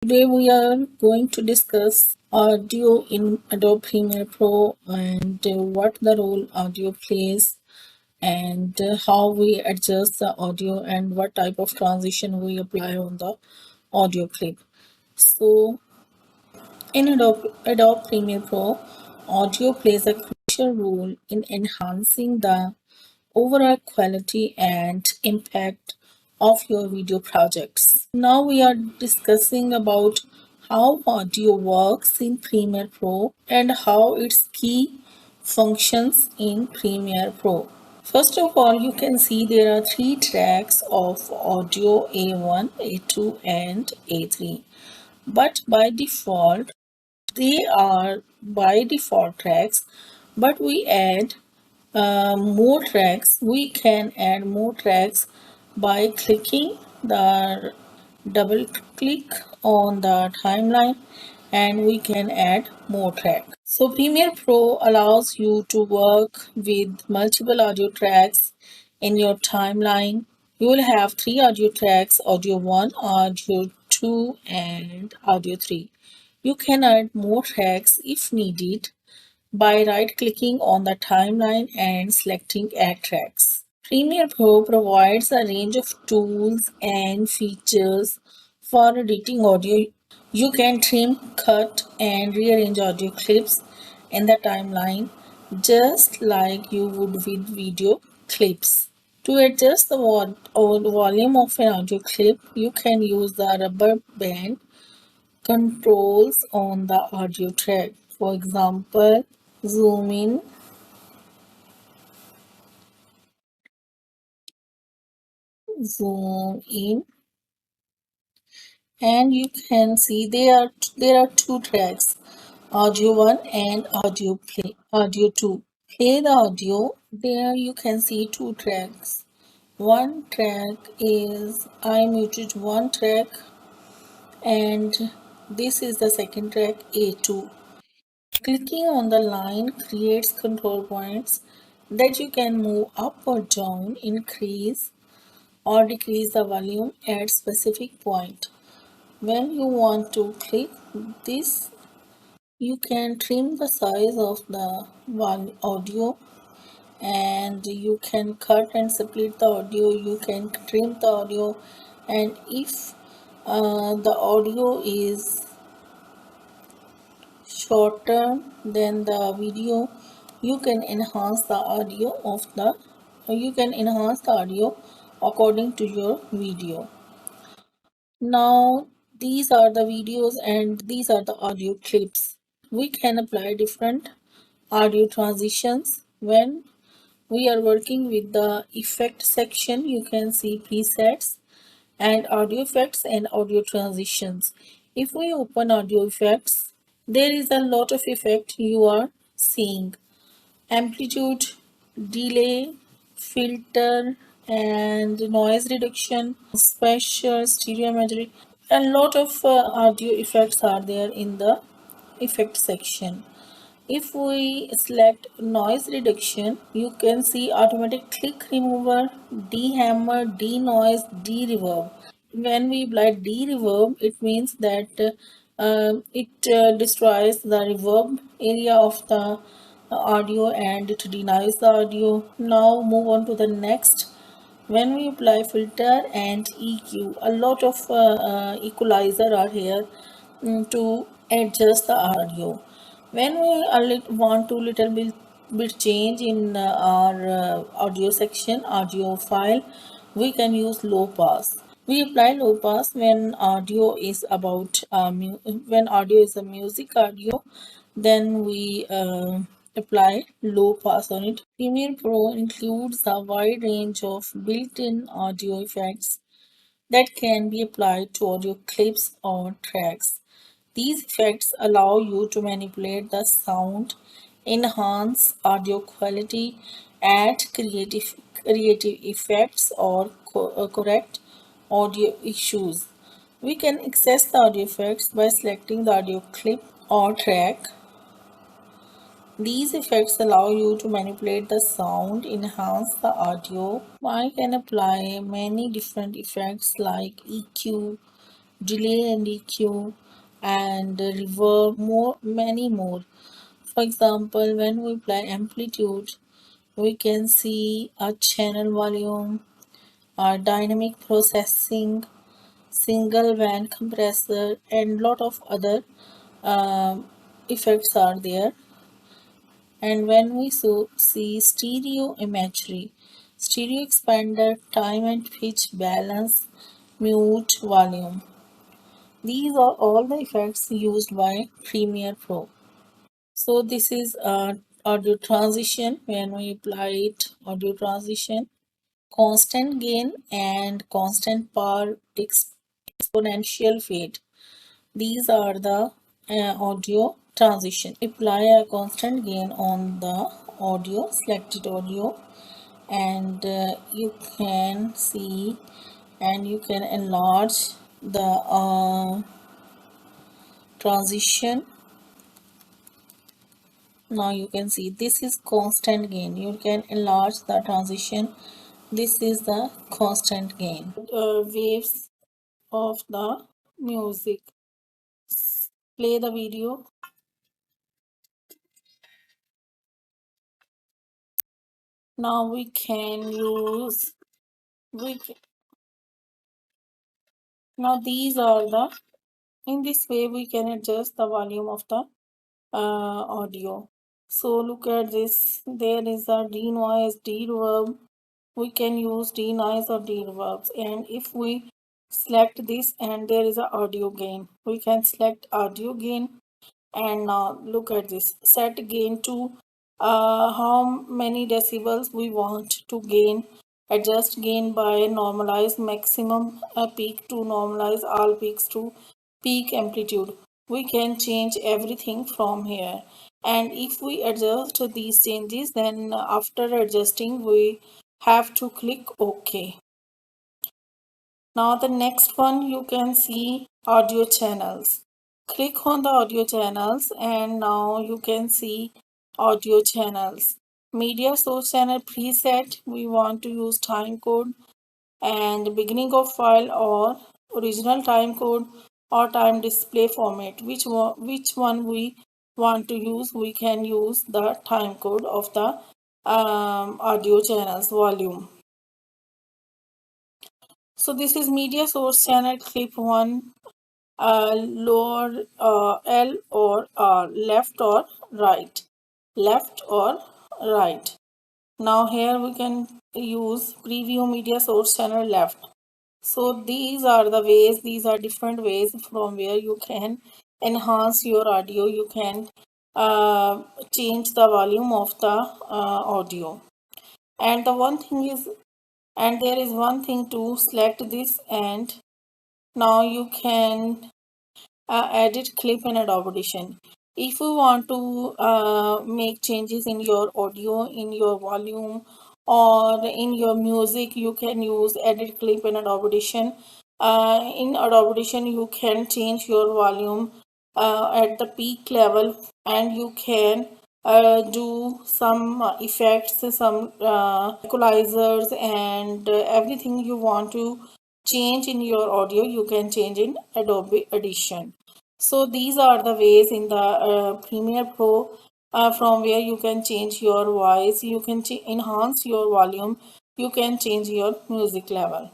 Today we are going to discuss audio in Adobe Premiere Pro and what the role audio plays and how we adjust the audio and what type of transition we apply on the audio clip. So in Adobe Premiere Pro, audio plays a crucial role in enhancing the overall quality and impact of your video projects. Now we are discussing about how audio works in Premiere Pro and how its key functions in Premiere Pro. First of all, you can see there are three tracks of audio A1, A2 and A3. But by default, they are by default tracks, but we add more tracks. We can add more tracks by clicking the double click on the timeline and we can add more tracks. So Premiere Pro allows you to work with multiple audio tracks in your timeline. You will have three audio tracks: audio 1, audio 2 and audio 3. You can add more tracks if needed by right-clicking on the timeline and selecting Add Tracks. Premiere Pro provides a range of tools and features for editing audio. You can trim, cut, and rearrange audio clips in the timeline just like you would with video clips. To adjust the volume of an audio clip, you can use the rubber band controls on the audio track. For example, zoom in, zoom in, and you can see there are two tracks, audio 1 and audio 2. Play the audio. There you can see two tracks. One track is I muted one track and this is the second track A2. Clicking on the line creates control points that you can move up or down, increase or decrease the volume at specific point. When you want to click this, you can trim the size of the audio and you can cut and split the audio. You can trim the audio, and if the audio is shorter than the video, you can enhance the audio according to your video. Now these are the videos and these are the audio clips. We can apply different audio transitions when we are working with the effect section. You can see presets and audio effects and audio transitions. If we open audio effects, there is a lot of effect you are seeing: amplitude, delay, filter and noise reduction, spatial, stereo imagery. A lot of audio effects are there in the effect section. If we select noise reduction, you can see automatic click remover, de-hammer, de-noise, de-reverb. When we apply de-reverb, it means that it destroys the reverb area of the audio and it denies the audio. Now move on to the next. When we apply filter and EQ, a lot of equalizer are here to adjust the audio. When we want to little bit change in our audio section, audio file, we can use low pass. We apply low pass when audio is about when audio is a music audio, then we apply low pass on it. Premiere Pro includes a wide range of built-in audio effects that can be applied to audio clips or tracks. These effects allow you to manipulate the sound, enhance audio quality, add creative effects, or correct audio issues. We can access the audio effects by selecting the audio clip or track. These effects allow you to manipulate the sound, enhance the audio. I can apply many different effects like EQ, delay and EQ, and reverb, many more. For example, when we apply amplitude, we can see a channel volume, a dynamic processing, single band compressor, and lot of other um, effects are there. And when we see stereo imagery, stereo expander, time and pitch, balance, mute, volume. These are all the effects used by Premiere Pro. So this is audio transition. When we apply it, audio transition, constant gain and constant power, exponential fade. These are the audio transition. Apply a constant gain on the audio, selected audio, and you can see and you can enlarge the transition. Now you can see this is constant gain. You can enlarge the transition. This is the constant gain. Waves of the music. Play the video. Now we can use we now these are the in this way we can adjust the volume of the audio. So look at this. There is a denoise, reverb. We can use denoise or reverbs, and if we select this and there is a audio gain, we can select audio gain. And now look at this, set gain to how many decibels we want to gain, adjust gain by normalize maximum peak to normalize all peaks to peak amplitude. We can change everything from here, and if we adjust these changes, then after adjusting we have to click OK. Now the next one, you can see audio channels. Click on the audio channels and now you can see audio channels. Media source channel preset, we want to use time code and beginning of file or original time code or time display format. Which one we want to use, we can use the time code of the audio channels volume. So this is media source channel clip 1, lower L or R, left or right, left or right. Now here we can use preview media source channel left. So these are the ways, these are different ways from where you can enhance your audio. You can change the volume of the audio. And the one thing is, and there is one thing to select this, and now you can edit clip in Adobe Audition. If you want to make changes in your audio, in your volume, or in your music, you can use edit clip in Adobe Audition. In Adobe Audition, you can change your volume at the peak level, and you can do some effects, some equalizers, and everything you want to change in your audio, you can change in Adobe Audition. So these are the ways in the Premiere Pro from where you can change your voice, you can enhance your volume, you can change your music level.